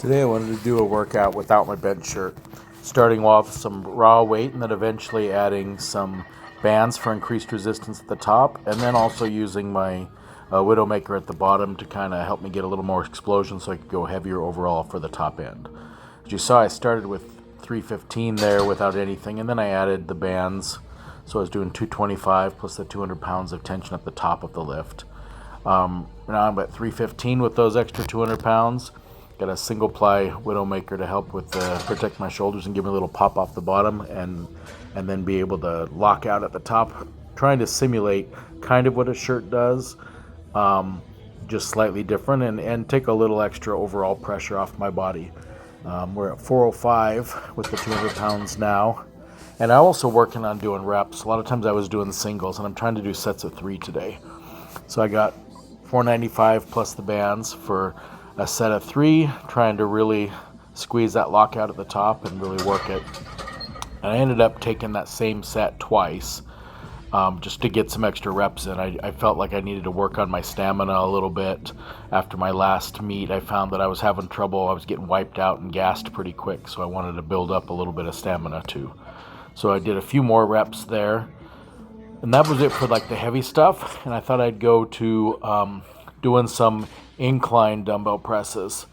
Today I wanted to do a workout without my bench shirt, starting off with some raw weight and then eventually adding some bands for increased resistance at the top, and then also using my Widowmaker at the bottom to kind of help me get a little more explosion so I could go heavier overall for the top end. As you saw, I started with 315 there without anything, and then I added the bands, so I was doing 225 plus the 200 pounds of tension at the top of the lift. Now I'm at 315 with those extra 200 pounds. Got a single ply Widowmaker to help with protect my shoulders and give me a little pop off the bottom, and then be able to lock out at the top, trying to simulate kind of what a shirt does, just slightly different, and take a little extra overall pressure off my body. We're at 405 with the 200 pounds now, and I'm also working on doing reps. A lot of times I was doing singles, and I'm trying to do sets of 3 today. So I got 495 plus the bands for a set of 3, trying to really squeeze that lockout at the top and really work it. And I ended up taking that same set twice, just to get some extra reps in. I felt like I needed to work on my stamina a little bit. After my last meet, I found that I was having trouble. I was getting wiped out and gassed pretty quick, so I wanted to build up a little bit of stamina too. So I did a few more reps there, and that was it for like the heavy stuff. And I thought I'd go to doing some incline dumbbell presses.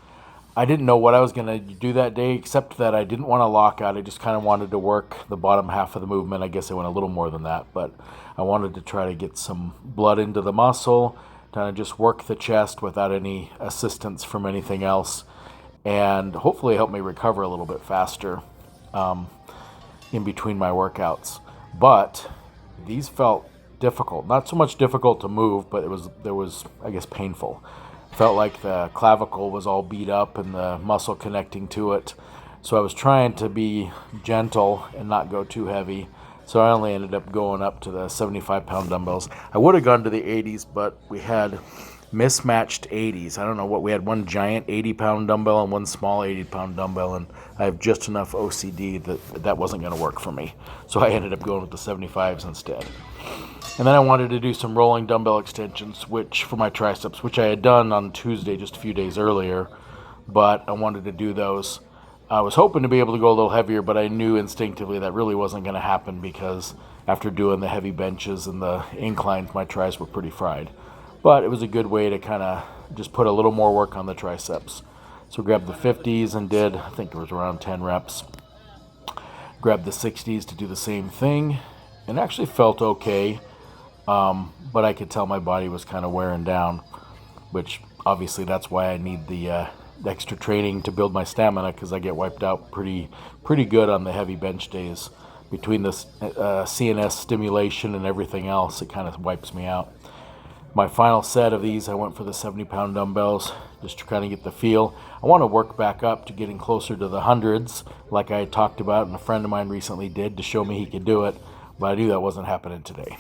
I didn't know what I was going to do that day, except that I didn't want to lock out. I just kind of wanted to work the bottom half of the movement. I guess I went a little more than that, but I wanted to try to get some blood into the muscle, kind of just work the chest without any assistance from anything else, and hopefully help me recover a little bit faster in between my workouts. But these felt difficult. Not so much difficult to move, but there was I guess painful. Felt like the clavicle was all beat up and the muscle connecting to it. So I was trying to be gentle and not go too heavy. So I only ended up going up to the 75-pound dumbbells. I would have gone to the 80s, but we had mismatched 80s. I don't know what, we had one giant 80-pound dumbbell and one small 80-pound dumbbell, and I have just enough OCD that wasn't going to work for me. So I ended up going with the 75s instead. And then I wanted to do some rolling dumbbell extensions, which for my triceps, which I had done on Tuesday just a few days earlier, but I wanted to do those. I was hoping to be able to go a little heavier, but I knew instinctively that really wasn't going to happen, because after doing the heavy benches and the inclines, my tris were pretty fried. But it was a good way to kind of just put a little more work on the triceps. So grabbed the 50s and did, I think it was around 10 reps. Grabbed the 60s to do the same thing, and actually felt okay. But I could tell my body was kind of wearing down, which obviously that's why I need the extra training to build my stamina, because I get wiped out pretty good on the heavy bench days. Between the CNS stimulation and everything else, it kind of wipes me out. My final set of these, I went for the 70-pound dumbbells, just to kind of get the feel. I want to work back up to getting closer to the hundreds, like I had talked about, and a friend of mine recently did to show me he could do it, but I knew that wasn't happening today.